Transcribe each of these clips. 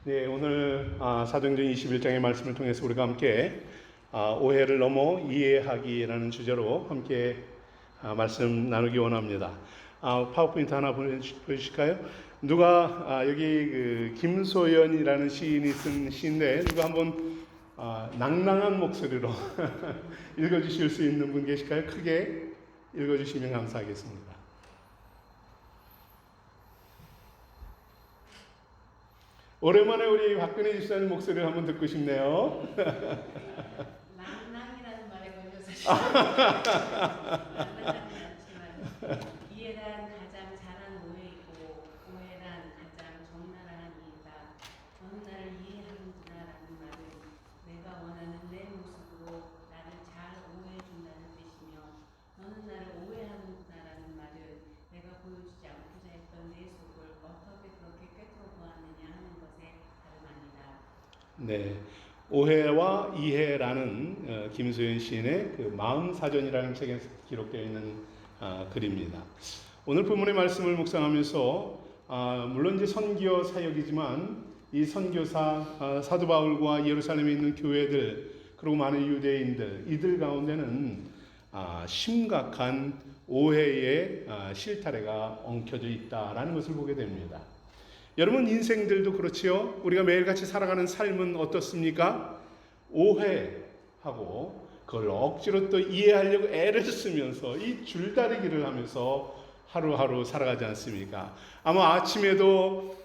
네, 오늘 사도행전 21장의 말씀을 통해서 우리가 함께 오해를 넘어 이해하기라는 주제로 함께 말씀 나누기 원합니다. 파워포인트 하나 보여주실까요? 누가 여기 김소연이라는 시인이 쓴 시인데 누가 한번 낭낭한 목소리로 읽어주실 수 있는 분 계실까요? 크게 읽어주시면 감사하겠습니다. 오랜만에 우리 박근혜 집사님 목소리를 한번 듣고 싶네요. 낭낭이라는 말에 걸려서 낭낭하진 않지만 이해란 가장 잘한 오해이고 오해란 가장 적나라한 이해다. 너는 나를 이해하는구나라는 말은 내가 원하는 내 모습으로 나를 잘 오해해준다는 뜻이며 너는 나를 오해하는구나라는 말은 내가 보여주지 않고자 했던 내 속을 어떻게 그렇게 꿰뚫어 보았느냐 하는 것에 다름 아니다. 네, 오해와 이해라는 김소연 시인의 그 마음사전이라는 책에 기록되어 있는 글입니다. 오늘 본문의 말씀을 묵상하면서 물론 이제 선교 사역이지만 이 선교사 사도 바울과 예루살렘에 있는 교회들 그리고 많은 유대인들 이들 가운데는 심각한 오해의 실타래가 엉켜져 있다라는 것을 보게 됩니다. 여러분 인생들도 그렇지요. 우리가 매일같이 살아가는 삶은 어떻습니까? 오해하고 그걸 억지로 또 이해하려고 애를 쓰면서 이 줄다리기를 하면서 하루하루 살아가지 않습니까? 아마 아침에도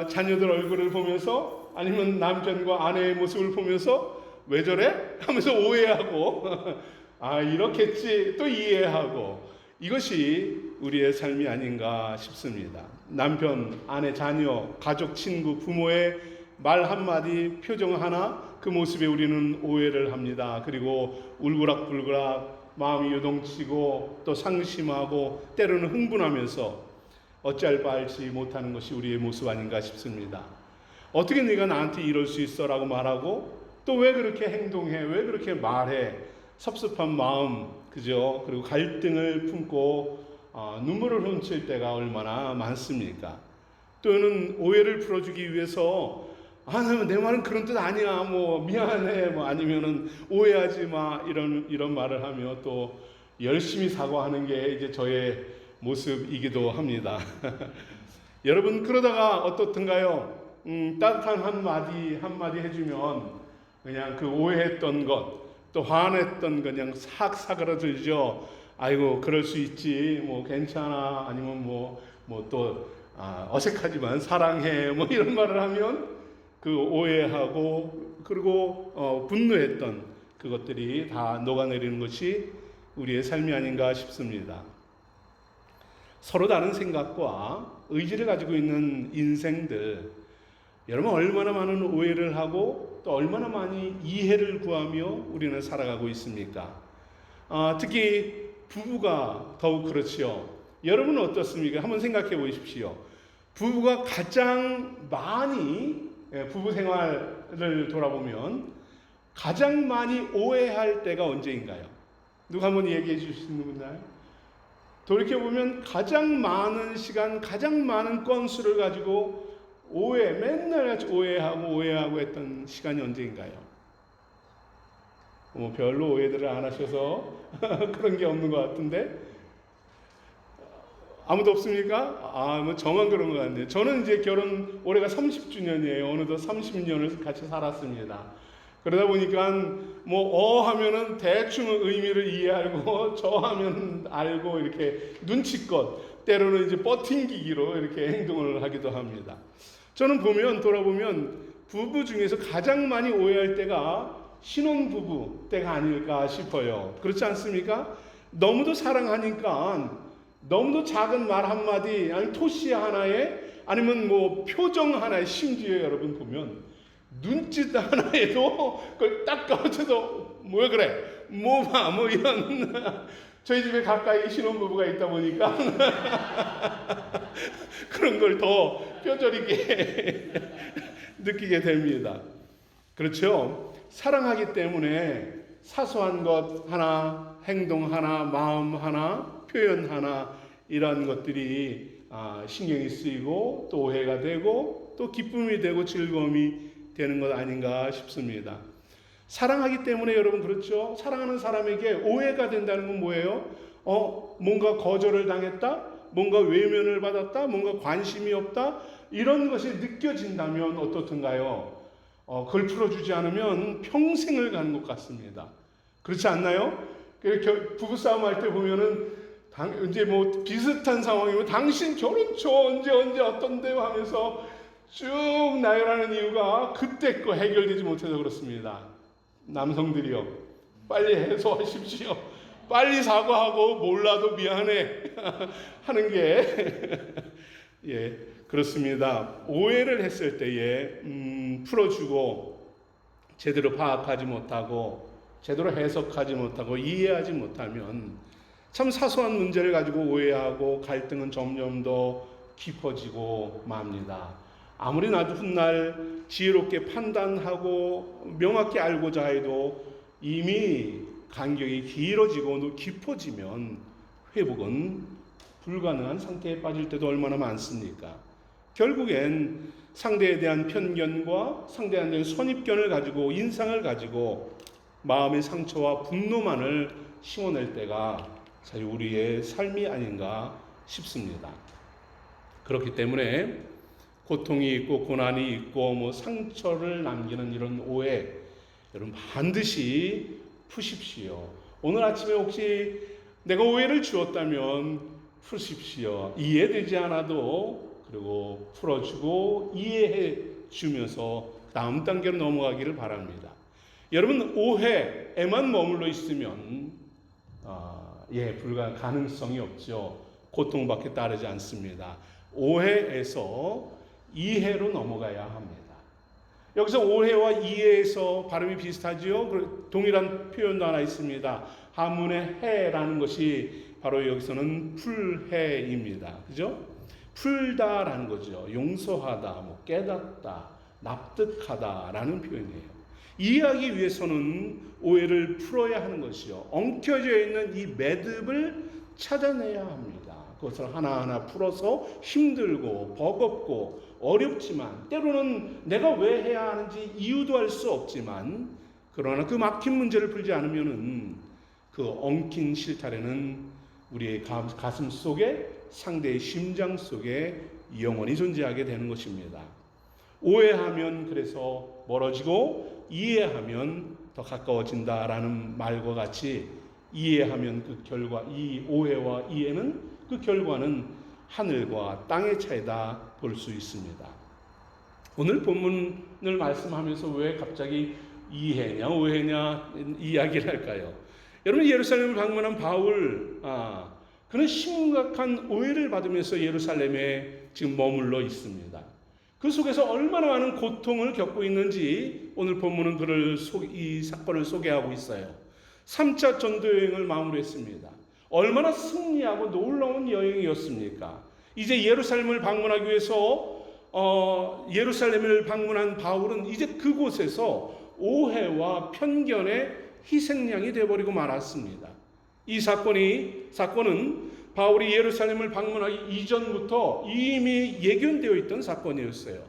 자녀들 얼굴을 보면서 아니면 남편과 아내의 모습을 보면서 왜 저래? 하면서 오해하고 이렇겠지 또 이해하고 이것이 우리의 삶이 아닌가 싶습니다. 남편, 아내, 자녀, 가족, 친구, 부모의 말 한마디, 표정 하나 그 모습에 우리는 오해를 합니다. 그리고 울그락불그락 마음이 요동치고 또 상심하고 때로는 흥분하면서 어찌할 바 알지 못하는 것이 우리의 모습 아닌가 싶습니다. 어떻게 네가 나한테 이럴 수 있어? 라고 말하고 또 왜 그렇게 행동해? 왜 그렇게 말해? 섭섭한 마음, 그죠? 그리고 갈등을 품고 눈물을 훔칠 때가 얼마나 많습니까? 또는 오해를 풀어주기 위해서 내 말은 그런 뜻 아니야. 미안해. 아니면은 오해하지 마. 이런 말을 하며 또 열심히 사과하는 게 이제 저의 모습이기도 합니다. 여러분 그러다가 어떻든가요? 따뜻한 한마디 해주면 그냥 그 오해했던 것 또 화냈던 거 그냥 싹 사그라들죠. 아이고 그럴 수 있지. 괜찮아. 아니면 또 어색하지만 사랑해. 이런 말을 하면 그 오해하고 그리고 분노했던 그것들이 다 녹아내리는 것이 우리의 삶이 아닌가 싶습니다. 서로 다른 생각과 의지를 가지고 있는 인생들 여러분 얼마나 많은 오해를 하고 또 얼마나 많이 이해를 구하며 우리는 살아가고 있습니까? 특히 부부가 더욱 그렇지요. 여러분은 어떻습니까? 한번 생각해 보십시오. 부부가 가장 많이 부부 생활을 돌아보면 가장 많이 오해할 때가 언제인가요? 누가 한번 얘기해 주실 수 있는 분 있나요? 돌이켜보면 가장 많은 시간, 가장 많은 건수를 가지고 맨날 같이 오해하고 했던 시간이 언제인가요? 별로 오해들을 안 하셔서 그런 게 없는 것 같은데 아무도 없습니까? 저만 그런 것 같네요. 저는 이제 결혼 올해가 30주년이에요. 어느덧 30년을 같이 살았습니다. 그러다 보니까 하면은 대충 의미를 이해하고 저 하면 알고 이렇게 눈치껏 때로는 이제 버팅기기로 이렇게 행동을 하기도 합니다. 저는 돌아보면 부부 중에서 가장 많이 오해할 때가 신혼부부 때가 아닐까 싶어요. 그렇지 않습니까? 너무도 사랑하니까 너무도 작은 말 한마디 아니면 토시 하나에 아니면 표정 하나에 심지어 여러분 보면 눈짓 하나에도 그걸 딱 가르쳐서 왜 그래? 이런 저희 집에 가까이 신혼부부가 있다 보니까 그런 걸 더 뼈저리게 느끼게 됩니다. 그렇죠? 사랑하기 때문에 사소한 것 하나, 행동 하나, 마음 하나, 표현 하나 이런 것들이 신경이 쓰이고 또 오해가 되고 또 기쁨이 되고 즐거움이 되는 것 아닌가 싶습니다. 사랑하기 때문에 여러분 그렇죠? 사랑하는 사람에게 오해가 된다는 건 뭐예요? 뭔가 거절을 당했다? 뭔가 외면을 받았다? 뭔가 관심이 없다? 이런 것이 느껴진다면 어떻든가요? 그걸 풀어주지 않으면 평생을 가는 것 같습니다. 그렇지 않나요? 부부싸움 할 때 보면은 이제 뭐 비슷한 상황이면 당신 결혼 초 언제 어떤데 하면서 쭉 나열하는 이유가 그때 거 해결되지 못해서 그렇습니다. 남성들이요, 빨리 해소하십시오. 빨리 사과하고 몰라도 미안해 하는 게 예, 그렇습니다. 오해를 했을 때에 풀어주고 제대로 파악하지 못하고 제대로 해석하지 못하고 이해하지 못하면 참 사소한 문제를 가지고 오해하고 갈등은 점점 더 깊어지고 맙니다. 아무리 나도 훗날 지혜롭게 판단하고 명확히 알고자 해도 이미 간격이 길어지고 깊어지면 회복은 불가능한 상태에 빠질 때도 얼마나 많습니까? 결국엔 상대에 대한 편견과 상대에 대한 선입견을 가지고 인상을 가지고 마음의 상처와 분노만을 심어낼 때가 사실 우리의 삶이 아닌가 싶습니다. 그렇기 때문에 고통이 있고 고난이 있고 뭐 상처를 남기는 이런 오해 여러분 반드시 푸십시오. 오늘 아침에 혹시 내가 오해를 주었다면 푸십시오. 이해되지 않아도 그리고 풀어주고 이해해 주면서 다음 단계로 넘어가기를 바랍니다. 여러분 오해에만 머물러 있으면 불가 가능성이 없죠. 고통밖에 따르지 않습니다. 오해에서 이해로 넘어가야 합니다. 여기서 오해와 이해에서 발음이 비슷하지요. 동일한 표현도 하나 있습니다. 한문의 해라는 것이 바로 여기서는 풀해입니다. 그죠? 풀다라는 거죠. 용서하다, 깨닫다, 납득하다라는 표현이에요. 이해하기 위해서는 오해를 풀어야 하는 것이요. 엉켜져 있는 이 매듭을 찾아내야 합니다. 그것을 하나하나 풀어서 힘들고 버겁고 어렵지만 때로는 내가 왜 해야 하는지 이유도 알 수 없지만 그러나 그 막힌 문제를 풀지 않으면은 그 엉킨 실타래는 우리의 가슴 속에 상대의 심장 속에 영원히 존재하게 되는 것입니다. 오해하면 그래서 멀어지고 이해하면 더 가까워진다라는 말과 같이 이해하면 그 결과 이 오해와 이해는 그 결과는 하늘과 땅의 차이다 볼 수 있습니다. 오늘 본문을 말씀하면서 왜 갑자기 이해냐 오해냐 이야기를 할까요? 여러분 예루살렘을 방문한 바울 그는 심각한 오해를 받으면서 예루살렘에 지금 머물러 있습니다. 그 속에서 얼마나 많은 고통을 겪고 있는지 오늘 본문은 이 사건을 소개하고 있어요. 3차 전도여행을 마무리했습니다. 얼마나 승리하고 놀라운 여행이었습니까? 이제 예루살렘을 방문하기 위해서 예루살렘을 방문한 바울은 이제 그곳에서 오해와 편견의 희생양이 되어버리고 말았습니다. 이 사건은 바울이 예루살렘을 방문하기 이전부터 이미 예견되어 있던 사건이었어요.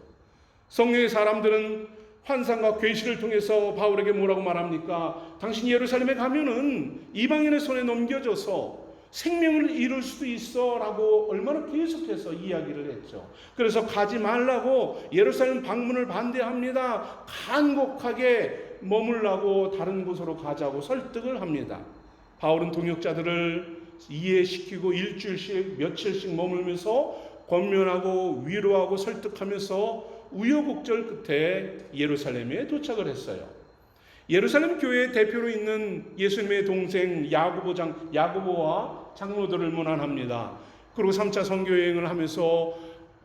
성령의 사람들은 환상과 계시를 통해서 바울에게 뭐라고 말합니까? 당신 예루살렘에 가면은 이방인의 손에 넘겨져서 생명을 잃을 수도 있어 라고 얼마나 계속해서 이야기를 했죠. 그래서 가지 말라고 예루살렘 방문을 반대합니다. 간곡하게 머물라고 다른 곳으로 가자고 설득을 합니다. 바울은 동역자들을 이해시키고 일주일씩 며칠씩 머물면서 권면하고 위로하고 설득하면서 우여곡절 끝에 예루살렘에 도착을 했어요. 예루살렘 교회의 대표로 있는 예수님의 동생 야고보와 장로들을 문안합니다. 그리고 3차 선교여행을 하면서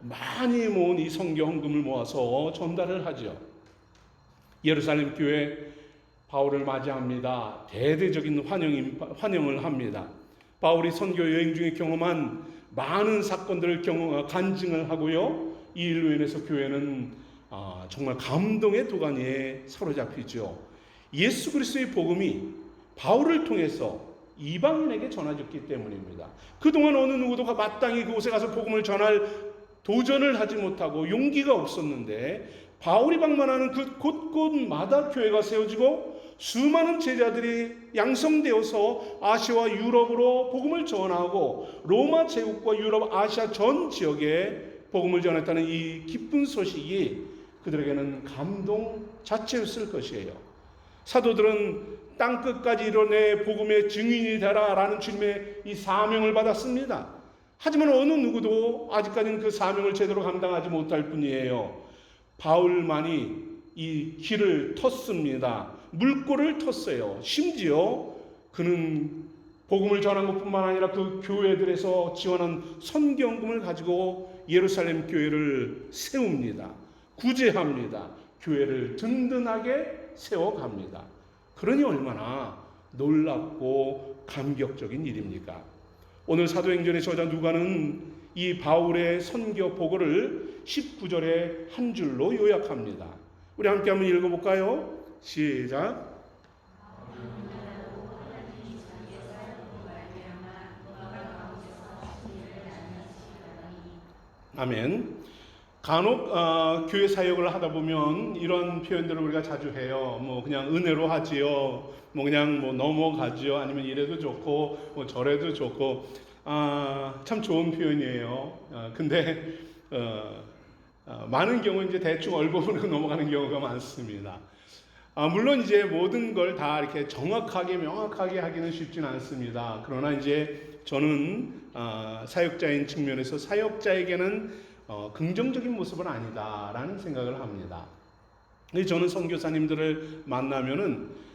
많이 모은 이 선교 헌금을 모아서 전달을 하죠. 예루살렘 교회 바울을 맞이합니다. 대대적인 환영을 합니다. 바울이 선교 여행 중에 경험한 많은 사건들을 간증을 하고요. 이 일로 인해서 교회는 정말 감동의 도가니에 사로잡히죠. 예수 그리스도의 복음이 바울을 통해서 이방인에게 전해졌기 때문입니다. 그동안 어느 누구도 마땅히 그곳에 가서 복음을 전할 도전을 하지 못하고 용기가 없었는데 바울이 방문하는 그 곳곳마다 교회가 세워지고 수많은 제자들이 양성되어서 아시아와 유럽으로 복음을 전하고 로마 제국과 유럽 아시아 전 지역에 복음을 전했다는 이 기쁜 소식이 그들에게는 감동 자체였을 것이에요. 사도들은 땅끝까지 이뤄내 복음의 증인이 되라라는 주님의 이 사명을 받았습니다. 하지만 어느 누구도 아직까지는 그 사명을 제대로 감당하지 못할 뿐이에요. 바울만이 이 길을 텄습니다. 물꼬를 텄어요. 심지어 그는 복음을 전한 것뿐만 아니라 그 교회들에서 지원한 선경금을 가지고 예루살렘 교회를 세웁니다. 구제합니다. 교회를 든든하게 세워갑니다. 그러니 얼마나 놀랍고 감격적인 일입니까? 오늘 사도행전의 저자 누가는 이 바울의 선교 보고를 19절에 한 줄로 요약합니다. 우리 함께 한번 읽어볼까요? 시작. 아멘. 간혹 교회 사역을 하다 보면 이런 표현들을 우리가 자주 해요. 뭐 그냥 은혜로 하지요. 뭐 그냥 뭐 넘어가지요. 아니면 이래도 좋고 뭐 저래도 좋고 참 좋은 표현이에요. 근데 많은 경우 이제 대충 얼버무리고 넘어가는 경우가 많습니다. 물론 이제 모든 걸 다 이렇게 정확하게 명확하게 하기는 쉽지는 않습니다. 그러나 이제 저는 사역자인 측면에서 사역자에게는 긍정적인 모습은 아니다라는 생각을 합니다. 저는 선교사님들을 만나면은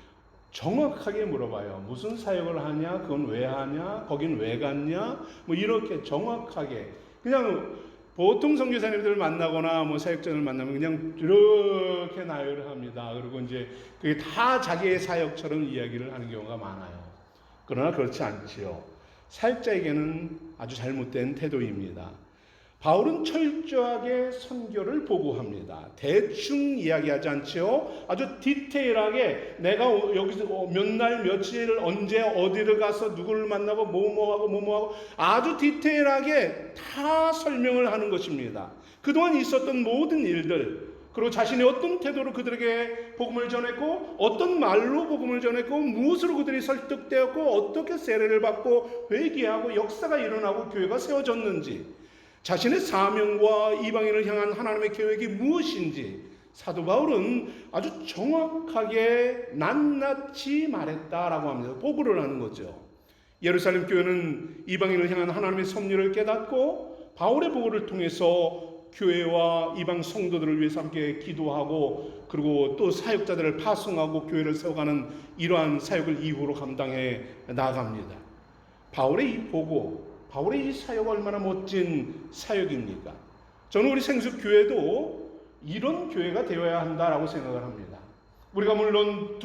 정확하게 물어봐요. 무슨 사역을 하냐? 그건 왜 하냐? 거긴 왜 갔냐? 뭐 이렇게 정확하게 그냥 보통 선교사님들을 만나거나 뭐 사역자를 만나면 그냥 이렇게 나열을 합니다. 그리고 이제 그게 다 자기의 사역처럼 이야기를 하는 경우가 많아요. 그러나 그렇지 않지요. 사역자에게는 아주 잘못된 태도입니다. 바울은 철저하게 선교를 보고합니다. 대충 이야기하지 않지요. 아주 디테일하게 내가 여기서 몇 날 며칠 언제 어디를 가서 누구를 만나고 뭐하고 아주 디테일하게 다 설명을 하는 것입니다. 그동안 있었던 모든 일들, 그리고 자신이 어떤 태도로 그들에게 복음을 전했고 어떤 말로 복음을 전했고 무엇으로 그들이 설득되었고 어떻게 세례를 받고 회개하고 역사가 일어나고 교회가 세워졌는지, 자신의 사명과 이방인을 향한 하나님의 계획이 무엇인지 사도 바울은 아주 정확하게 낱낱이 말했다라고 합니다. 보고를 하는 거죠. 예루살렘 교회는 이방인을 향한 하나님의 섭리를 깨닫고 바울의 보고를 통해서 교회와 이방 성도들을 위해서 함께 기도하고 그리고 또 사역자들을 파송하고 교회를 세워가는 이러한 사역을 이후로 감당해 나갑니다. 바울의 이 보고, 바울의 이 사역이 얼마나 멋진 사역입니까? 저는 우리 생수교회도 이런 교회가 되어야 한다라고 생각을 합니다. 우리가 물론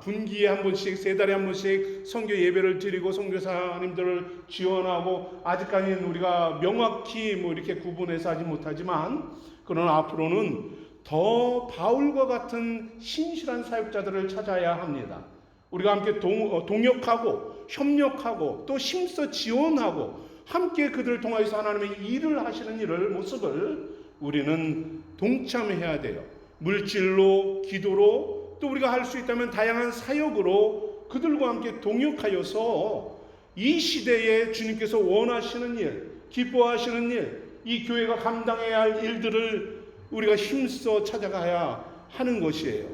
분기에 한 번씩, 3달에 한 번씩 선교 예배를 드리고 선교사님들을 지원하고 아직까지는 우리가 명확히 뭐 이렇게 구분해서 하지 못하지만, 그러나 앞으로는 더 바울과 같은 신실한 사역자들을 찾아야 합니다. 우리가 함께 동역하고 협력하고 또 힘써 지원하고 함께 그들을 통해서 하나님의 일을 하시는 모습을 우리는 동참해야 돼요. 물질로, 기도로, 또 우리가 할 수 있다면 다양한 사역으로 그들과 함께 동역하여서 이 시대에 주님께서 원하시는 일, 기뻐하시는 일, 이 교회가 감당해야 할 일들을 우리가 힘써 찾아가야 하는 것이에요.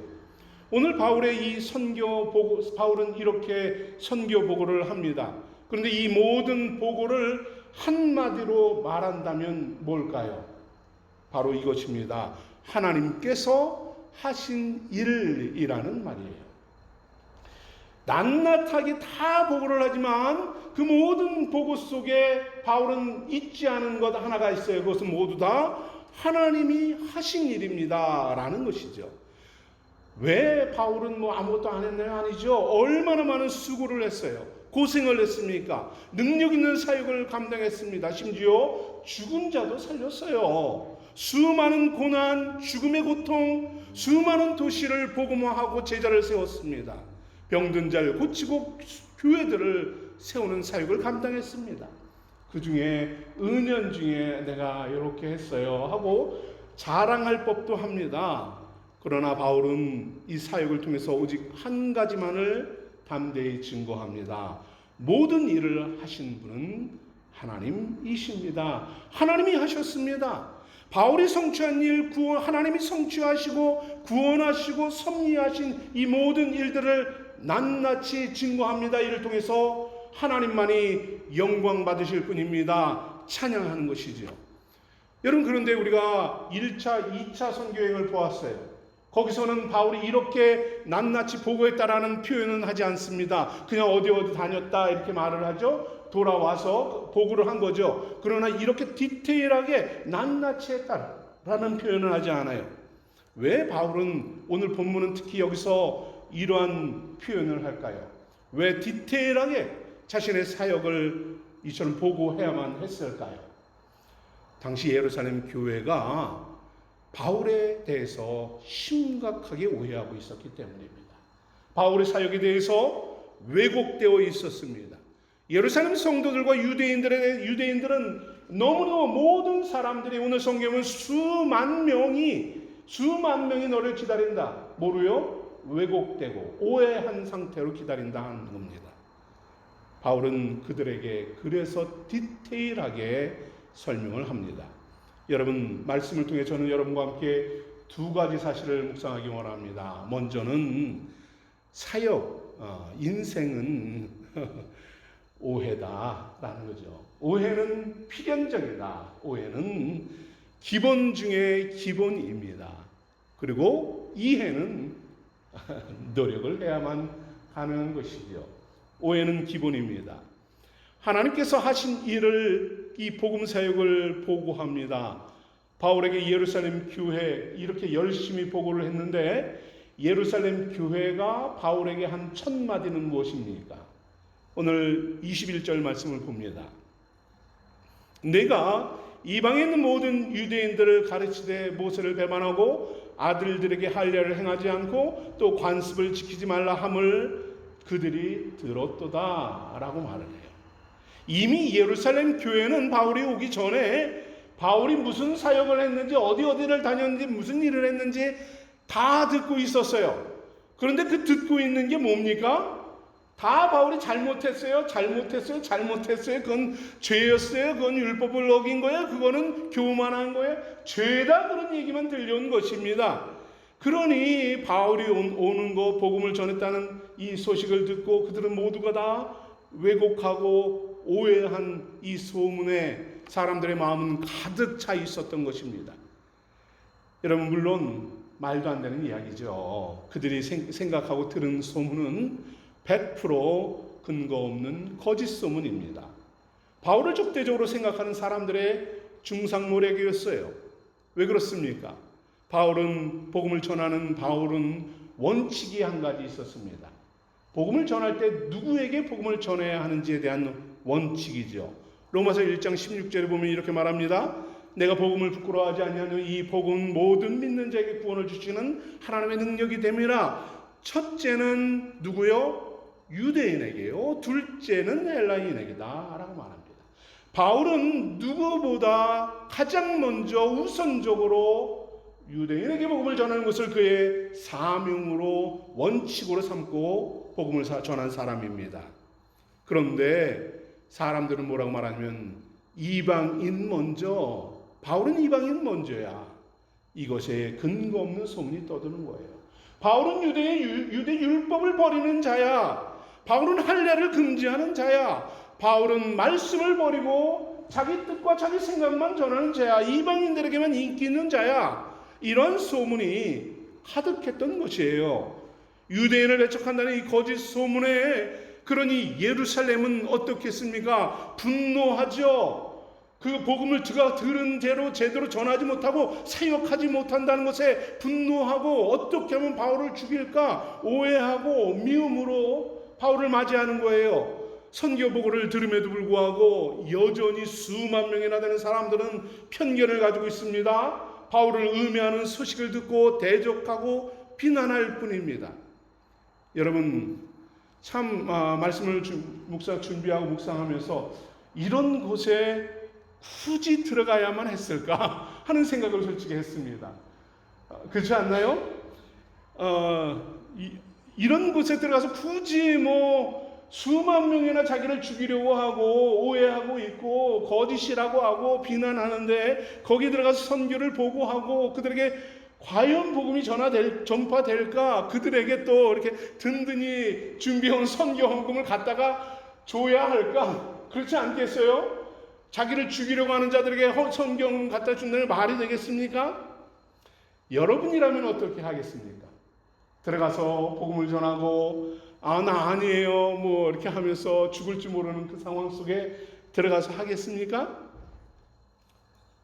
오늘 바울의 이 선교 보고, 바울은 이렇게 선교 보고를 합니다. 그런데 이 모든 보고를 한마디로 말한다면 뭘까요? 바로 이것입니다. 하나님께서 하신 일이라는 말이에요. 낱낱하게 다 보고를 하지만 그 모든 보고 속에 바울은 잊지 않은 것 하나가 있어요. 그것은 모두 다 하나님이 하신 일입니다 라는 것이죠. 왜 바울은 뭐 아무것도 안 했나요? 아니죠. 얼마나 많은 수고를 했어요. 고생을 했습니까? 능력 있는 사역을 감당했습니다. 심지어 죽은 자도 살렸어요. 수많은 고난, 죽음의 고통, 수많은 도시를 복음화하고 제자를 세웠습니다. 병든 자를 고치고 교회들을 세우는 사역을 감당했습니다. 그 중에 은연 중에 내가 이렇게 했어요 하고 자랑할 법도 합니다. 그러나 바울은 이 사역을 통해서 오직 한 가지만을 담대히 증거합니다. 모든 일을 하신 분은 하나님이십니다. 하나님이 하셨습니다. 바울이 성취한 일, 하나님이 성취하시고 구원하시고 섭리하신 이 모든 일들을 낱낱이 증거합니다. 이를 통해서 하나님만이 영광 받으실 뿐입니다. 찬양하는 것이죠. 여러분, 그런데 우리가 1차, 2차 선교여행을 보았어요. 거기서는 바울이 이렇게 낱낱이 보고했다라는 표현은 하지 않습니다. 그냥 어디 다녔다 이렇게 말을 하죠. 돌아와서 보고를 한 거죠. 그러나 이렇게 디테일하게 낱낱이 했다라는 표현을 하지 않아요. 왜 바울은 오늘 본문은 특히 여기서 이러한 표현을 할까요? 왜 디테일하게 자신의 사역을 이처럼 보고해야만 했을까요? 당시 예루살렘 교회가 바울에 대해서 심각하게 오해하고 있었기 때문입니다. 바울의 사역에 대해서 왜곡되어 있었습니다. 예루살렘 성도들과 유대인들은 너무너무 모든 사람들이 오늘 성경은 수만 명이 너를 기다린다. 뭐로요? 왜곡되고 오해한 상태로 기다린다 하는 겁니다. 바울은 그들에게 그래서 디테일하게 설명을 합니다. 여러분, 말씀을 통해 저는 여러분과 함께 두 가지 사실을 묵상하기 원합니다. 먼저는 사역, 인생은 오해다라는 거죠. 오해는 필연적이다. 오해는 기본 중에 기본입니다. 그리고 이해는 노력을 해야만 가능한 것이죠. 오해는 기본입니다. 하나님께서 하신 일을 이 복음 사역을 보고합니다. 바울에게 예루살렘 교회 이렇게 열심히 보고를 했는데 예루살렘 교회가 바울에게 한 첫 마디는 무엇입니까? 오늘 21절 말씀을 봅니다. 내가 이방에 있는 모든 유대인들을 가르치되 모세를 배반하고 아들들에게 할례를 행하지 않고 또 관습을 지키지 말라 함을 그들이 들었도다 라고 말을 해요. 이미 예루살렘 교회는 바울이 오기 전에 바울이 무슨 사역을 했는지 어디를 다녔는지 무슨 일을 했는지 다 듣고 있었어요. 그런데 그 듣고 있는 게 뭡니까? 다 바울이 잘못했어요. 그건 죄였어요. 그건 율법을 어긴 거예요. 그거는 교만한 거예요. 죄다 그런 얘기만 들려온 것입니다. 그러니 바울이 오는 거 복음을 전했다는 이 소식을 듣고 그들은 모두가 다 왜곡하고 오해한 이 소문에 사람들의 마음은 가득 차 있었던 것입니다. 여러분, 물론 말도 안 되는 이야기죠. 그들이 생각하고 들은 소문은 100% 근거 없는 거짓 소문입니다. 바울을 적대적으로 생각하는 사람들의 중상모략이었어요. 왜 그렇습니까? 복음을 전하는 바울은 원칙이 한 가지 있었습니다. 복음을 전할 때 누구에게 복음을 전해야 하는지에 대한 원칙이죠. 로마서 1장 16절에 보면 이렇게 말합니다. 내가 복음을 부끄러워하지 아니하노니 이 복음은 모든 믿는 자에게 구원을 주시는 하나님의 능력이 됨이라. 첫째는 누구요? 유대인에게요. 둘째는 헬라인에게다 라고 말합니다. 바울은 누구보다 가장 먼저 우선적으로 유대인에게 복음을 전하는 것을 그의 사명으로 원칙으로 삼고 복음을 전한 사람입니다. 그런데 사람들은 뭐라고 말하냐면 이방인 먼저, 바울은 이방인 먼저야. 이것에 근거 없는 소문이 떠드는 거예요. 바울은 유대 율법을 버리는 자야. 바울은 할례를 금지하는 자야. 바울은 말씀을 버리고 자기 뜻과 자기 생각만 전하는 자야. 이방인들에게만 인기 있는 자야. 이런 소문이 가득했던 것이에요. 유대인을 배척한다는 이 거짓 소문에 그러니 예루살렘은 어떻겠습니까? 분노하죠. 그 복음을 그가 들은 대로 제대로 전하지 못하고 사역하지 못한다는 것에 분노하고 어떻게 하면 바울을 죽일까 오해하고 미움으로 바울을 맞이하는 거예요. 선교 보고를 들음에도 불구하고 여전히 수만 명이나 되는 사람들은 편견을 가지고 있습니다. 바울을 음해하는 소식을 듣고 대적하고 비난할 뿐입니다. 여러분, 참 말씀을 준비하고 묵상하면서 이런 곳에 굳이 들어가야만 했을까 하는 생각을 솔직히 했습니다. 그렇지 않나요? 이런 곳에 들어가서 굳이 뭐 수만 명이나 자기를 죽이려고 하고 오해하고 있고 거짓이라고 하고 비난하는데 거기 들어가서 선교를 보고하고 그들에게 과연 복음이 전파될까? 그들에게 또 이렇게 든든히 준비해온 선교 헌금을 갖다가 줘야 할까? 그렇지 않겠어요? 자기를 죽이려고 하는 자들에게 선교 헌금 갖다 준다는 말이 되겠습니까? 여러분이라면 어떻게 하겠습니까? 들어가서 복음을 전하고 나 아니에요 뭐 이렇게 하면서 죽을지 모르는 그 상황 속에 들어가서 하겠습니까?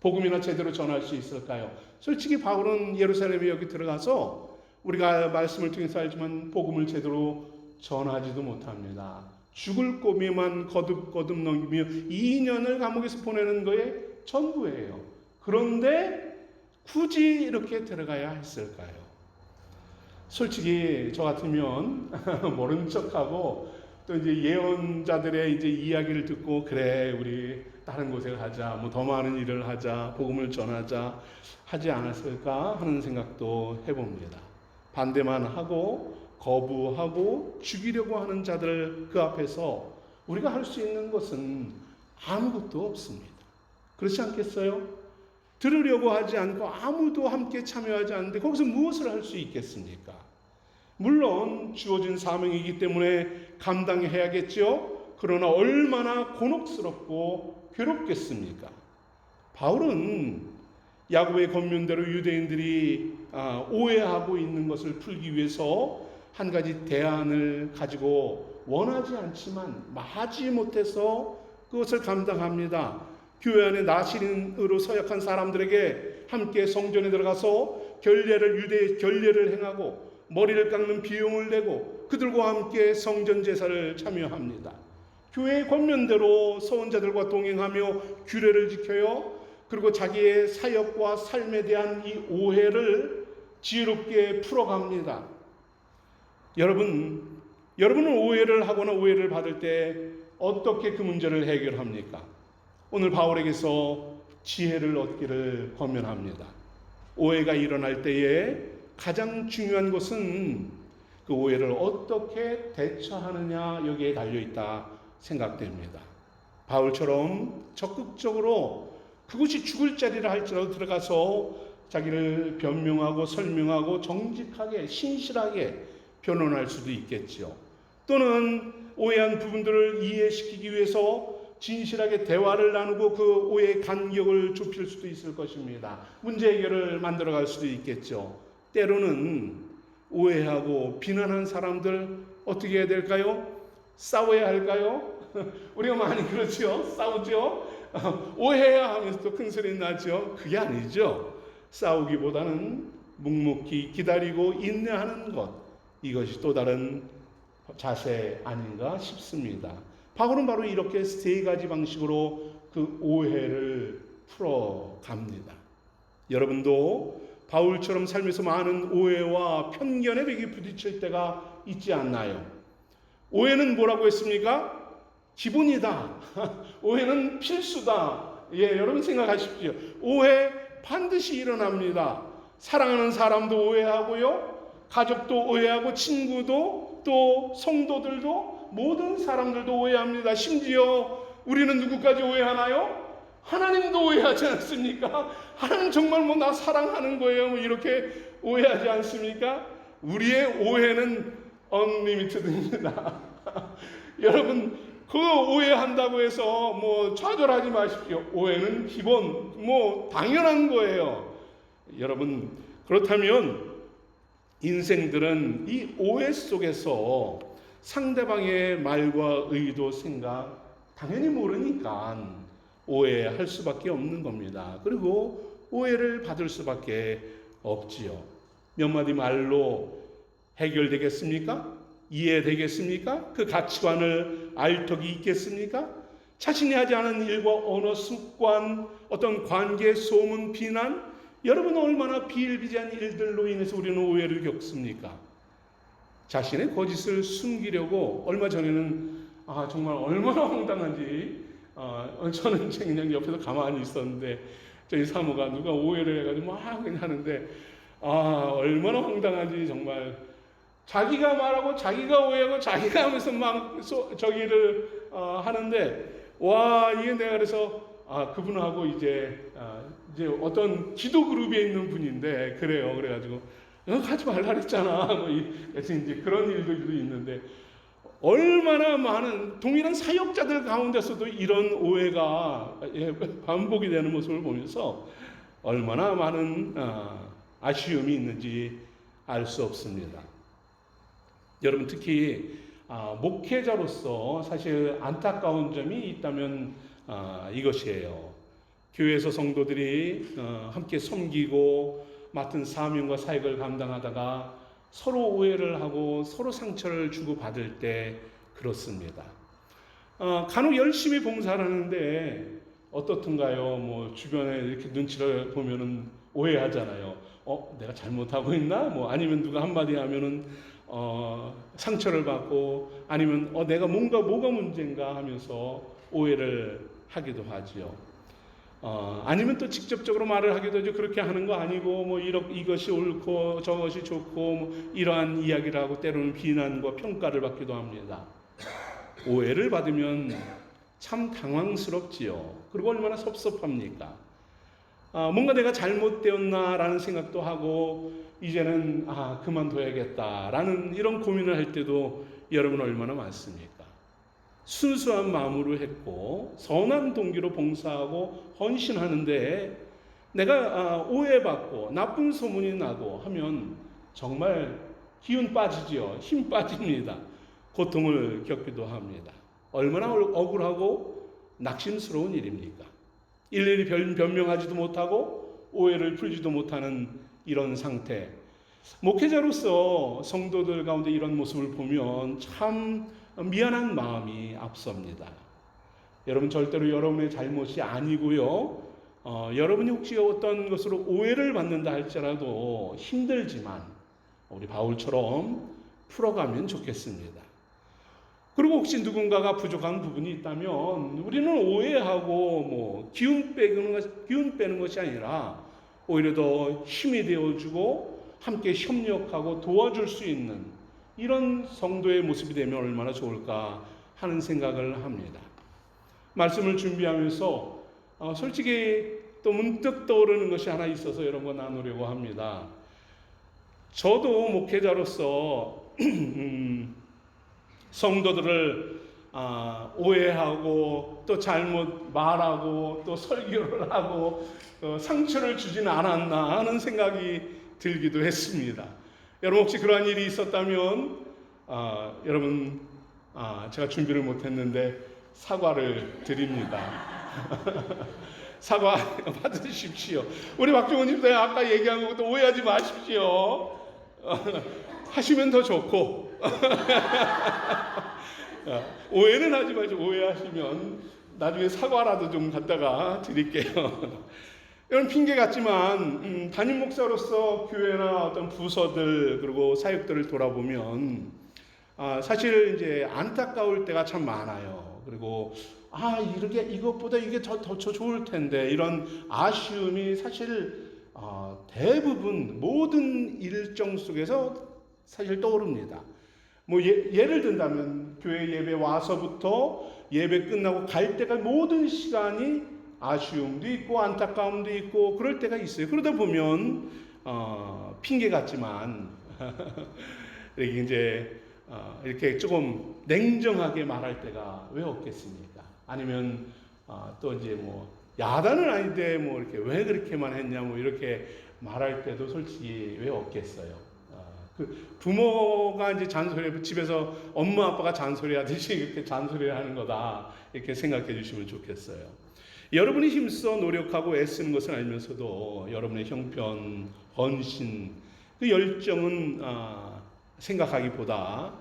복음이나 제대로 전할 수 있을까요? 솔직히 바울은 예루살렘에 여기 들어가서 우리가 말씀을 통해서 알지만 복음을 제대로 전하지도 못합니다. 죽을 고비만 거듭거듭 넘기며 2년을 감옥에서 보내는 거에 전부예요. 그런데 굳이 이렇게 들어가야 했을까요? 솔직히 저 같으면 모른 척하고 또 이제 예언자들의 이제 이야기를 듣고 그래 우리 다른 곳에 가자 뭐 더 많은 일을 하자 복음을 전하자 하지 않았을까 하는 생각도 해봅니다. 반대만 하고 거부하고 죽이려고 하는 자들 그 앞에서 우리가 할 수 있는 것은 아무것도 없습니다. 그렇지 않겠어요? 들으려고 하지 않고 아무도 함께 참여하지 않는데 거기서 무엇을 할 수 있겠습니까? 물론 주어진 사명이기 때문에 감당해야겠죠. 그러나 얼마나 곤혹스럽고 괴롭겠습니까? 바울은 야고보의 권면대로 유대인들이 오해하고 있는 것을 풀기 위해서 한 가지 대안을 가지고 원하지 않지만 마지 못해서 그것을 감당합니다. 교회 안에 나시린으로 서약한 사람들에게 함께 성전에 들어가서 유대의 결례를 행하고 머리를 깎는 비용을 내고 그들과 함께 성전 제사를 참여합니다. 교회의 권면대로 서원자들과 동행하며 규례를 지켜요. 그리고 자기의 사역과 삶에 대한 이 오해를 지혜롭게 풀어갑니다. 여러분은 오해를 하거나 오해를 받을 때 어떻게 그 문제를 해결합니까? 오늘 바울에게서 지혜를 얻기를 권면합니다. 오해가 일어날 때에 가장 중요한 것은 그 오해를 어떻게 대처하느냐 여기에 달려있다 생각됩니다. 바울처럼 적극적으로 그것이 죽을 자리라 할지라도 들어가서 자기를 변명하고 설명하고 정직하게 신실하게 변론할 수도 있겠죠. 또는 오해한 부분들을 이해시키기 위해서 진실하게 대화를 나누고 그 오해의 간격을 좁힐 수도 있을 것입니다. 문제 해결을 만들어갈 수도 있겠죠. 때로는 오해하고 비난한 사람들 어떻게 해야 될까요? 싸워야 할까요? 우리가 많이 그렇죠. 싸우죠. 오해야 하면서 또 큰 소리 나죠. 그게 아니죠. 싸우기보다는 묵묵히 기다리고 인내하는 것, 이것이 또 다른 자세 아닌가 싶습니다. 바울은 바로 이렇게 세 가지 방식으로 그 오해를 풀어갑니다. 여러분도 바울처럼 삶에서 많은 오해와 편견의 벽에 부딪힐 때가 있지 않나요? 오해는 뭐라고 했습니까? 기본이다. 오해는 필수다. 여러분 생각하십시오. 오해 반드시 일어납니다. 사랑하는 사람도 오해하고요. 가족도 오해하고 친구도 또 성도들도 모든 사람들도 오해합니다. 심지어 우리는 누구까지 오해하나요? 하나님도 오해하지 않습니까? 하나님 정말 나 사랑하는 거예요. 이렇게 오해하지 않습니까? 우리의 오해는 언리미티드입니다. 여러분 그 오해한다고 해서 좌절하지 마십시오. 오해는 기본 당연한 거예요. 여러분 그렇다면 인생들은 이 오해 속에서 상대방의 말과 의도, 생각 당연히 모르니까 오해할 수밖에 없는 겁니다. 그리고 오해를 받을 수밖에 없지요. 몇 마디 말로 해결되겠습니까? 이해되겠습니까? 그 가치관을 알 턱이 있겠습니까? 자신이 하지 않은 일과 언어, 습관, 어떤 관계, 소문, 비난, 여러분 얼마나 비일비재한 일들로 인해서 우리는 오해를 겪습니까? 자신의 거짓을 숨기려고 얼마 전에는 정말 얼마나 황당한지 저는 그냥 옆에서 가만히 있었는데 저희 사모가 누가 오해를 해가지고 막 그냥 하는데 얼마나 황당한지 정말 자기가 말하고 자기가 오해하고 자기가 하면서 막 저기를 하는데 와 이게 내가 그래서 그분하고 이제 어떤 기도 그룹에 있는 분인데 그래요. 그래가지고 하지 말라 그랬잖아. 뭐 이제 그런 일도 있는데 얼마나 많은 동일한 사역자들 가운데서도 이런 오해가 반복이 되는 모습을 보면서 얼마나 많은 아쉬움이 있는지 알 수 없습니다. 여러분 특히 목회자로서 사실 안타까운 점이 있다면 이것이에요. 교회에서 성도들이 함께 섬기고 맡은 사명과 사역을 감당하다가 서로 오해를 하고 서로 상처를 주고받을 때 그렇습니다. 간혹 열심히 봉사를 하는데 어떻든가요? 뭐 주변에 이렇게 눈치를 보면은 오해하잖아요. 내가 잘못하고 있나? 뭐 아니면 누가 한마디 하면은 상처를 받고 아니면 내가 뭐가 문제인가 하면서 오해를 하기도 하지요. 아니면 또 직접적으로 말을 하기도 하죠. 그렇게 하는 거 아니고 뭐 이것이 옳고 저것이 좋고 뭐 이러한 이야기를 하고 때로는 비난과 평가를 받기도 합니다. 오해를 받으면 참 당황스럽지요. 그리고 얼마나 섭섭합니까? 뭔가 내가 잘못되었나라는 생각도 하고 이제는 그만둬야겠다라는 이런 고민을 할 때도 여러분 얼마나 많습니까? 순수한 마음으로 했고 선한 동기로 봉사하고 헌신하는데 내가 오해받고 나쁜 소문이 나고 하면 정말 기운 빠지지요. 힘 빠집니다. 고통을 겪기도 합니다. 얼마나 억울하고 낙심스러운 일입니까? 일일이 변명하지도 못하고 오해를 풀지도 못하는 이런 상태. 목회자로서 성도들 가운데 이런 모습을 보면 참 미안한 마음이 앞섭니다. 여러분 절대로 여러분의 잘못이 아니고요. 여러분이 혹시 어떤 것으로 오해를 받는다 할지라도 힘들지만 우리 바울처럼 풀어가면 좋겠습니다. 그리고 혹시 누군가가 부족한 부분이 있다면 우리는 오해하고 뭐 기운 빼는 것이 아니라 오히려 더 힘이 되어주고 함께 협력하고 도와줄 수 있는 이런 성도의 모습이 되면 얼마나 좋을까 하는 생각을 합니다. 말씀을 준비하면서 솔직히 또 문득 떠오르는 것이 하나 있어서 이런 거 나누려고 합니다. 저도 목회자로서 성도들을 오해하고 또 잘못 말하고 또 설교를 하고 상처를 주지는 않았나 하는 생각이 들기도 했습니다. 여러분 혹시 그러한 일이 있었다면 여러분 제가 준비를 못했는데 사과를 드립니다. 사과 받으십시오. 우리 박종원 집사님 아까 얘기한 것도 오해하지 마십시오. 하시면 더 좋고 오해는 하지 마시고 오해하시면 나중에 사과라도 좀 갖다가 드릴게요. 이런 핑계 같지만 담임 목사로서 교회나 어떤 부서들 그리고 사역들을 돌아보면 사실 이제 안타까울 때가 참 많아요. 그리고 이렇게 이것보다 이게 더 좋을 텐데 이런 아쉬움이 사실 대부분 모든 일정 속에서 사실 떠오릅니다. 뭐 예를 든다면 교회 예배 와서부터 예배 끝나고 갈 때까지 모든 시간이 아쉬움도 있고 안타까움도 있고 그럴 때가 있어요. 그러다 보면 핑계 같지만 이렇게 이제 이렇게 조금 냉정하게 말할 때가 왜 없겠습니까? 아니면 또 이제 뭐 야단은 아닌데 뭐 이렇게 왜 그렇게만 했냐 뭐 이렇게 말할 때도 솔직히 왜 없겠어요. 그 부모가 이제 집에서 엄마 아빠가 잔소리하듯이 이렇게 잔소리를 하는 거다 이렇게 생각해 주시면 좋겠어요. 여러분이 힘써 노력하고 애쓰는 것을 알면서도 여러분의 형편, 헌신, 그 열정은 생각하기보다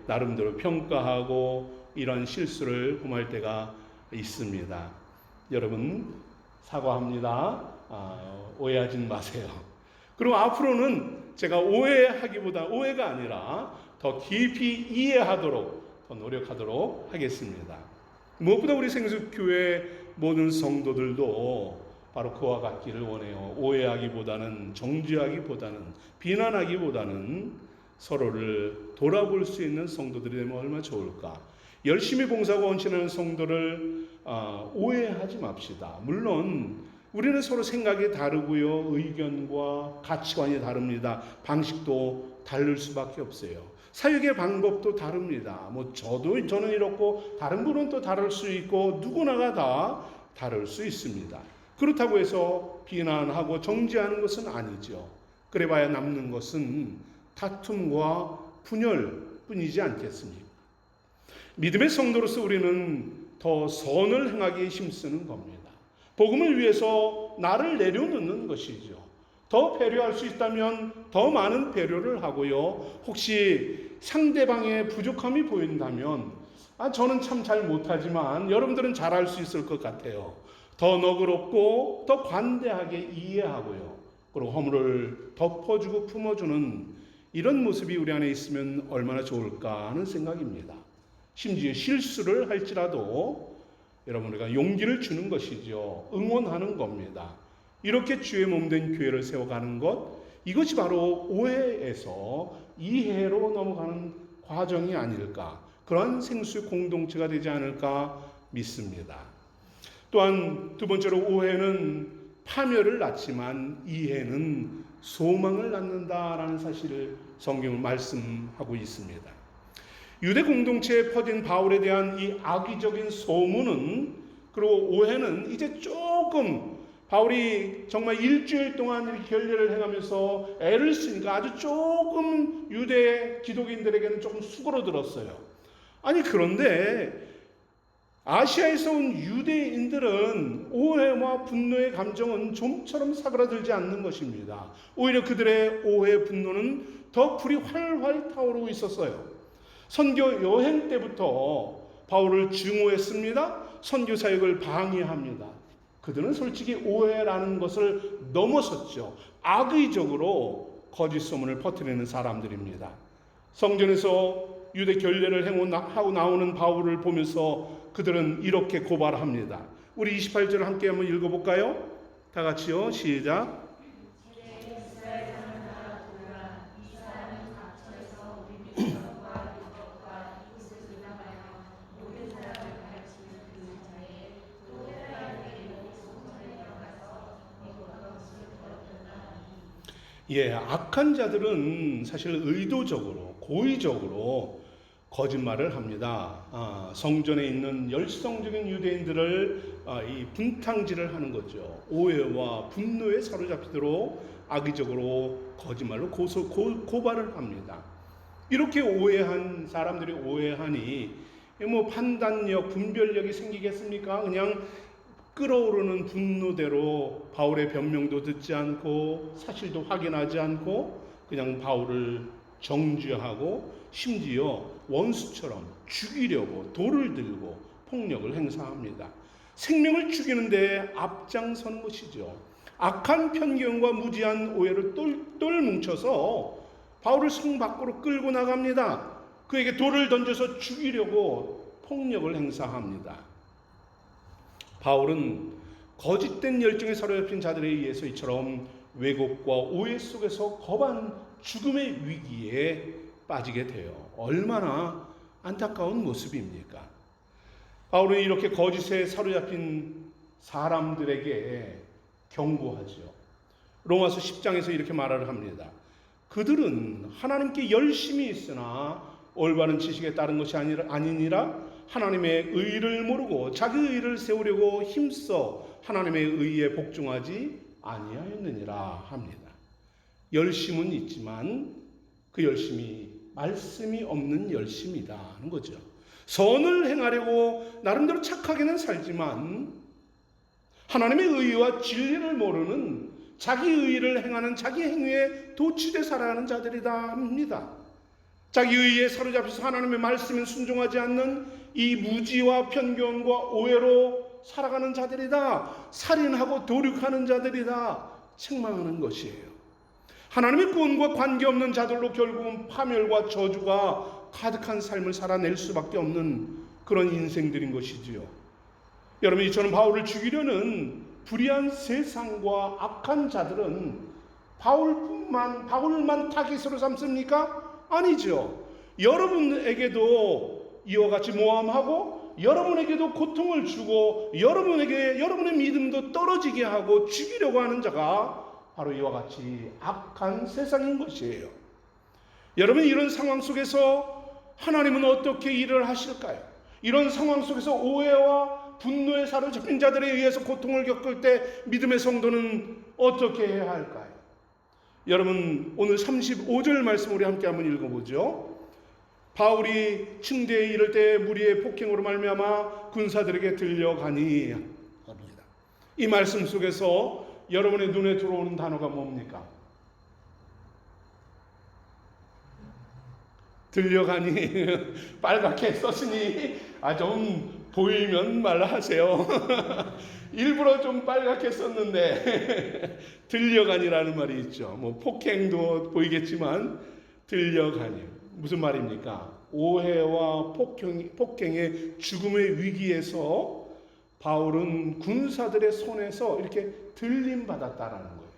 나름대로 평가하고 이런 실수를 범할 때가 있습니다. 여러분 사과합니다. 오해하지 마세요. 그리고 앞으로는 제가 오해가 아니라 더 깊이 이해하도록 더 노력하도록 하겠습니다. 무엇보다 우리 생수교회 모든 성도들도 바로 그와 같기를 원해요. 오해하기보다는, 정죄하기보다는, 비난하기보다는 서로를 돌아볼 수 있는 성도들이 되면 얼마나 좋을까. 열심히 봉사하고 헌신하는 성도를 오해하지 맙시다. 물론 우리는 서로 생각이 다르고요, 의견과 가치관이 다릅니다. 방식도 다를 수밖에 없어요. 사역의 방법도 다릅니다. 저는 이렇고 다른 분은 또 다를 수 있고 누구나가 다 다를 수 있습니다. 그렇다고 해서 비난하고 정죄하는 것은 아니죠. 그래봐야 남는 것은 다툼과 분열뿐이지 않겠습니까? 믿음의 성도로서 우리는 더 선을 행하기에 힘쓰는 겁니다. 복음을 위해서 나를 내려놓는 것이죠. 더 배려할 수 있다면 더 많은 배려를 하고요. 혹시 상대방의 부족함이 보인다면 저는 참 잘 못하지만 여러분들은 잘할 수 있을 것 같아요. 더 너그럽고 더 관대하게 이해하고요. 그리고 허물을 덮어주고 품어주는 이런 모습이 우리 안에 있으면 얼마나 좋을까 하는 생각입니다. 심지어 실수를 할지라도 여러분 우리가 용기를 주는 것이죠. 응원하는 겁니다. 이렇게 주의 몸된 교회를 세워가는 것, 이것이 바로 오해에서 이해로 넘어가는 과정이 아닐까, 그러한 생수 공동체가 되지 않을까 믿습니다. 또한 두 번째로 오해는 파멸을 낳지만 이해는 소망을 낳는다라는 사실을 성경은 말씀하고 있습니다. 유대 결례에 퍼진 바울에 대한 이 악의적인 소문은, 그리고 오해는 이제 조금 바울이 정말 일주일 동안 이렇게 결례를 행하면서 애를 쓰니까 아주 조금 유대 기독인들에게는 조금 수그러들었어요. 그런데 아시아에서 온 유대인들은 오해와 분노의 감정은 좀처럼 사그라들지 않는 것입니다. 오히려 그들의 오해, 분노는 더 불이 활활 타오르고 있었어요. 선교 여행 때부터 바울을 증오했습니다. 선교 사역을 방해합니다. 그들은 솔직히 오해라는 것을 넘어섰죠. 악의적으로 거짓 소문을 퍼뜨리는 사람들입니다. 성전에서 유대 결례를 하고 나오는 바울을 보면서 그들은 이렇게 고발합니다. 우리 28절을 함께 한번 읽어볼까요? 다 같이요. 시작. 악한 자들은 사실 의도적으로, 고의적으로 거짓말을 합니다. 성전에 있는 열성적인 유대인들을 이 분탕질을 하는 거죠. 오해와 분노에 사로잡히도록 악의적으로 거짓말로 고발을 합니다. 이렇게 오해한 사람들이 오해하니 판단력, 분별력이 생기겠습니까? 그냥 끓어오르는 분노대로 바울의 변명도 듣지 않고 사실도 확인하지 않고 그냥 바울을 정죄하고 심지어 원수처럼 죽이려고 돌을 들고 폭력을 행사합니다. 생명을 죽이는데 앞장서는 것이죠. 악한 편견과 무지한 오해를 똘똘 뭉쳐서 바울을 성 밖으로 끌고 나갑니다. 그에게 돌을 던져서 죽이려고 폭력을 행사합니다. 바울은 거짓된 열정에 사로잡힌 자들에 의해서 이처럼 왜곡과 오해 속에서 거반 죽음의 위기에 빠지게 돼요. 얼마나 안타까운 모습입니까? 바울은 이렇게 거짓에 사로잡힌 사람들에게 경고하죠. 로마서 10장에서 이렇게 말을 합니다. 그들은 하나님께 열심히 있으나 올바른 지식에 따른 것이 아니니라 하나님의 의를 모르고 자기 의를 세우려고 힘써 하나님의 의에 복종하지 아니하였느니라 합니다. 열심은 있지만 그 열심이 말씀이 없는 열심이다 하는 거죠. 선을 행하려고 나름대로 착하게는 살지만 하나님의 의와 진리를 모르는 자기 의를 행하는 자기 행위에 도취돼 살아가는 자들이다 합니다. 자기 의에 사로잡혀서 하나님의 말씀에 순종하지 않는 이 무지와 편견과 오해로 살아가는 자들이다. 살인하고 도륙하는 자들이다. 책망하는 것이에요. 하나님의 구원과 관계없는 자들로 결국은 파멸과 저주가 가득한 삶을 살아낼 수밖에 없는 그런 인생들인 것이지요. 여러분, 이처럼 바울을 죽이려는 불의한 세상과 악한 자들은 바울만 타깃으로 삼습니까? 아니죠. 여러분에게도 이와 같이 모함하고 여러분에게도 고통을 주고 여러분의 믿음도 떨어지게 하고 죽이려고 하는 자가 바로 이와 같이 악한 세상인 것이에요. 여러분, 이런 상황 속에서 하나님은 어떻게 일을 하실까요? 이런 상황 속에서 오해와 분노에 사로잡힌 자들에 의해서 고통을 겪을 때 믿음의 성도는 어떻게 해야 할까요? 여러분, 오늘 35절 말씀 우리 함께 한번 읽어보죠. 바울이 층대에 이를 때 무리의 폭행으로 말미암아 군사들에게 들려가니 합니다. 이 말씀 속에서 여러분의 눈에 들어오는 단어가 뭡니까? 들려가니 빨갛게 썼으니 좀 보이면 말하세요. 일부러 좀 빨갛게 썼는데 들려가니라는 말이 있죠. 폭행도 보이겠지만 들려가니 무슨 말입니까? 오해와 폭행의 죽음의 위기에서 바울은 군사들의 손에서 이렇게 들림받았다라는 거예요.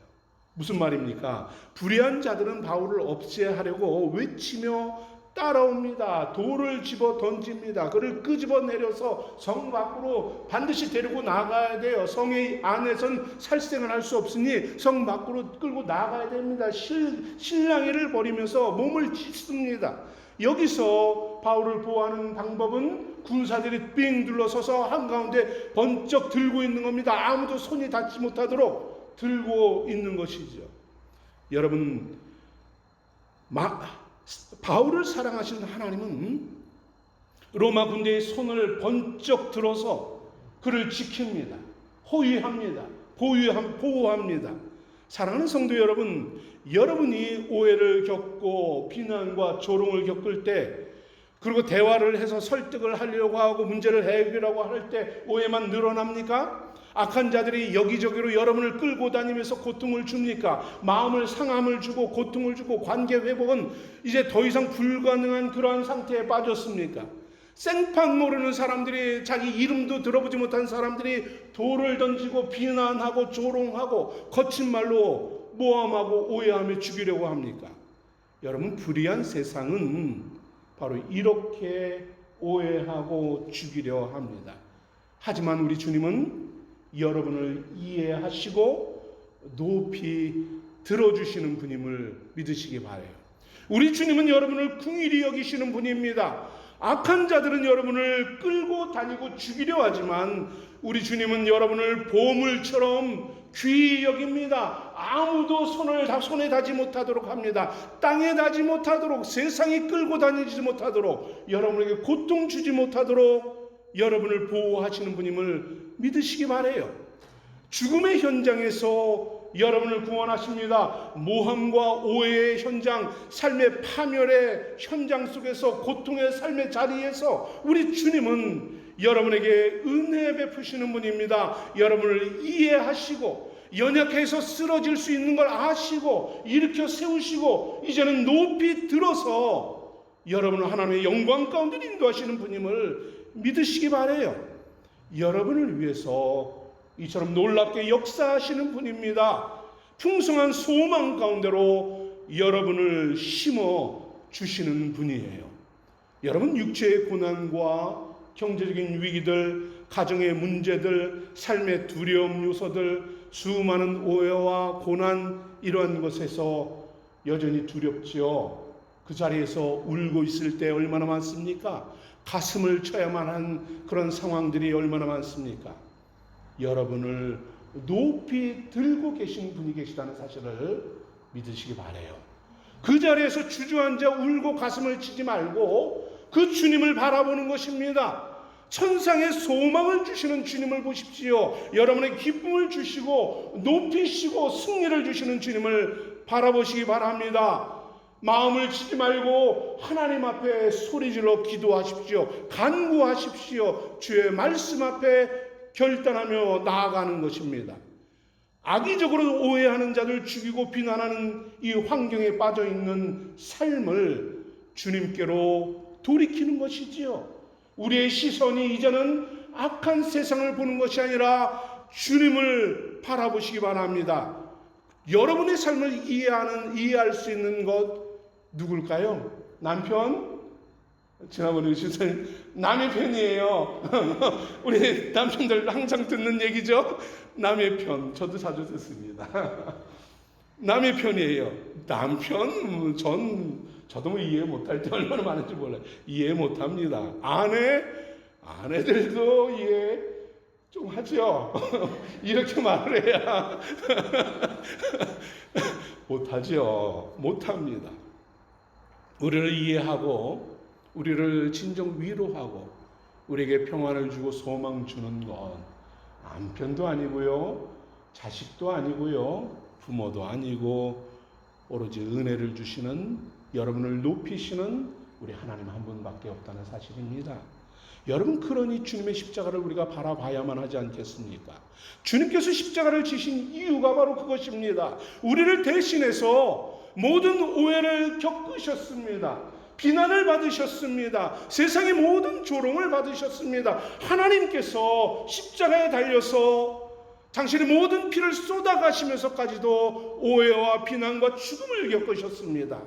무슨 말입니까? 불의한 자들은 바울을 없애하려고 외치며 따라옵니다. 돌을 집어 던집니다. 그를 끄집어 내려서 성 밖으로 반드시 데리고 나가야 돼요. 성의 안에선 살생을 할 수 없으니 성 밖으로 끌고 나가야 됩니다. 실랑이를 벌이면서 몸을 찢습니다. 여기서 바울을 보호하는 방법은 군사들이 삥 둘러서서 한가운데 번쩍 들고 있는 겁니다. 아무도 손이 닿지 못하도록 들고 있는 것이죠. 여러분, 바울을 사랑하시는 하나님은 로마 군대의 손을 번쩍 들어서 그를 지킵니다. 호위합니다. 보호합니다. 사랑하는 성도 여러분, 여러분이 오해를 겪고 비난과 조롱을 겪을 때, 그리고 대화를 해서 설득을 하려고 하고 문제를 해결하려고 할 때 오해만 늘어납니까? 악한 자들이 여기저기로 여러분을 끌고 다니면서 고통을 줍니까? 마음을 상함을 주고 고통을 주고 관계 회복은 이제 더 이상 불가능한 그러한 상태에 빠졌습니까? 생판 모르는 사람들이, 자기 이름도 들어보지 못한 사람들이 돌을 던지고 비난하고 조롱하고 거친 말로 모함하고 오해하며 죽이려고 합니까? 여러분, 불의한 세상은 바로 이렇게 오해하고 죽이려 합니다. 하지만 우리 주님은 여러분을 이해하시고 높이 들어주시는 분임을 믿으시기 바라요. 우리 주님은 여러분을 긍휼히 여기시는 분입니다. 악한 자들은 여러분을 끌고 다니고 죽이려 하지만 우리 주님은 여러분을 보물처럼 귀히 여깁니다. 아무도 손에 닿지 못하도록 합니다. 땅에 닿지 못하도록, 세상이 끌고 다니지 못하도록, 여러분에게 고통 주지 못하도록 여러분을 보호하시는 분임을 믿으시기 바라요. 죽음의 현장에서 여러분을 구원하십니다. 모함과 오해의 현장, 삶의 파멸의 현장 속에서, 고통의 삶의 자리에서 우리 주님은 여러분에게 은혜 베푸시는 분입니다. 여러분을 이해하시고 연약해서 쓰러질 수 있는 걸 아시고 일으켜 세우시고 이제는 높이 들어서 여러분을 하나님의 영광 가운데 인도하시는 분임을 믿으시기 바라요. 여러분을 위해서 이처럼 놀랍게 역사하시는 분입니다. 풍성한 소망 가운데로 여러분을 심어 주시는 분이에요. 여러분, 육체의 고난과 경제적인 위기들, 가정의 문제들, 삶의 두려움 요소들, 수많은 오해와 고난, 이러한 것에서 여전히 두렵지요. 그 자리에서 울고 있을 때 얼마나 많습니까? 가슴을 쳐야만 한 그런 상황들이 얼마나 많습니까? 여러분을 높이 들고 계신 분이 계시다는 사실을 믿으시기 바라요. 그 자리에서 주저앉아 울고 가슴을 치지 말고 그 주님을 바라보는 것입니다. 천상의 소망을 주시는 주님을 보십시오. 여러분의 기쁨을 주시고 높이시고 승리를 주시는 주님을 바라보시기 바랍니다. 마음을 치지 말고 하나님 앞에 소리질러 기도하십시오. 간구하십시오. 주의 말씀 앞에 결단하며 나아가는 것입니다. 악의적으로 오해하는 자들 죽이고 비난하는 이 환경에 빠져있는 삶을 주님께로 돌이키는 것이지요. 우리의 시선이 이제는 악한 세상을 보는 것이 아니라 주님을 바라보시기 바랍니다. 여러분의 삶을 이해할 수 있는 것 누굴까요? 남편? 지난번에 주신 남의 편이에요. 우리 남편들 항상 듣는 얘기죠. 남의 편. 저도 자주 듣습니다. 남의 편이에요. 남편? 저도 뭐 이해 못할 때 얼마나 많은지 몰라요. 이해 못합니다. 아내들도 이해 좀 하죠. 이렇게 말을 해야 못하죠. 못합니다. 우리를 이해하고 우리를 진정 위로하고 우리에게 평안을 주고 소망 주는 건 남편도 아니고요, 자식도 아니고요, 부모도 아니고 오로지 은혜를 주시는, 여러분을 높이시는 우리 하나님 한 분밖에 없다는 사실입니다. 여러분, 그러니 주님의 십자가를 우리가 바라봐야만 하지 않겠습니까? 주님께서 십자가를 지신 이유가 바로 그것입니다. 우리를 대신해서 모든 오해를 겪으셨습니다. 비난을 받으셨습니다. 세상의 모든 조롱을 받으셨습니다. 하나님께서 십자가에 달려서 당신의 모든 피를 쏟아가시면서까지도 오해와 비난과 죽음을 겪으셨습니다.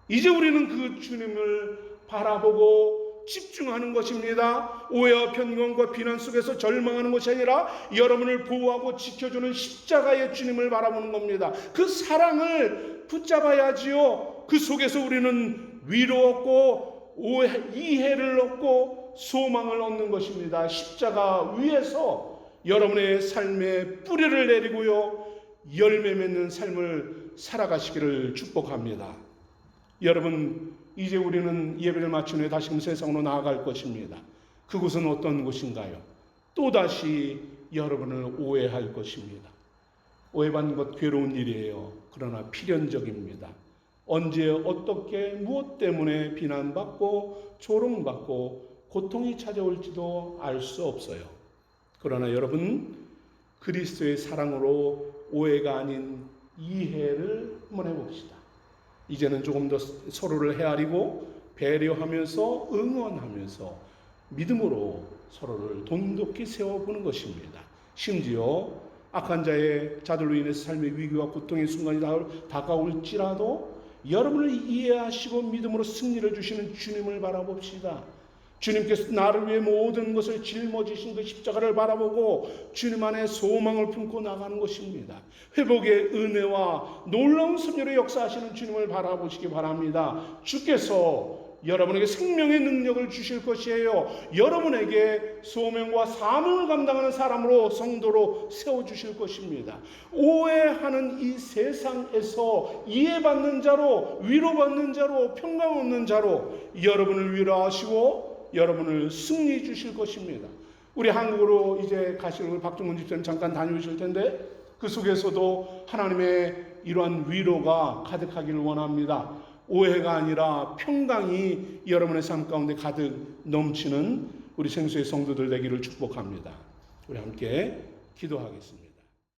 이제 우리는 그 주님을 바라보고 집중하는 것입니다. 오해와 편견과 비난 속에서 절망하는 것이 아니라 여러분을 보호하고 지켜주는 십자가의 주님을 바라보는 겁니다. 그 사랑을 붙잡아야지요. 그 속에서 우리는 위로 얻고 이해를 얻고 소망을 얻는 것입니다. 십자가 위에서 여러분의 삶에 뿌리를 내리고요, 열매 맺는 삶을 살아가시기를 축복합니다. 여러분, 이제 우리는 예배를 마친 후에 다시금 세상으로 나아갈 것입니다. 그곳은 어떤 곳인가요? 또다시 여러분을 오해할 것입니다. 오해받는 것 괴로운 일이에요. 그러나 필연적입니다. 언제 어떻게 무엇 때문에 비난받고 조롱받고 고통이 찾아올지도 알 수 없어요. 그러나 여러분, 그리스도의 사랑으로 오해가 아닌 이해를 한번 해봅시다. 이제는 조금 더 서로를 헤아리고 배려하면서 응원하면서 믿음으로 서로를 돈독히 세워보는 것입니다. 심지어 악한 자들로 인해서 삶의 위기와 고통의 순간이 다가올지라도 여러분을 이해하시고 믿음으로 승리를 주시는 주님을 바라봅시다. 주님께서 나를 위해 모든 것을 짊어지신 그 십자가를 바라보고 주님 안에 소망을 품고 나가는 것입니다. 회복의 은혜와 놀라운 섭리로 역사하시는 주님을 바라보시기 바랍니다. 주께서 여러분에게 생명의 능력을 주실 것이에요. 여러분에게 소명과 사명을 감당하는 사람으로, 성도로 세워주실 것입니다. 오해하는 이 세상에서 이해받는 자로, 위로받는 자로, 평강 얻는 자로 여러분을 위로하시고 여러분을 승리 주실 것입니다. 우리 한국으로 이제 가실 박종훈 집사님 잠깐 다녀오실 텐데 그 속에서도 하나님의 이러한 위로가 가득하기를 원합니다. 오해가 아니라 평강이 여러분의 삶 가운데 가득 넘치는 우리 생수의 성도들 되기를 축복합니다. 우리 함께 기도하겠습니다.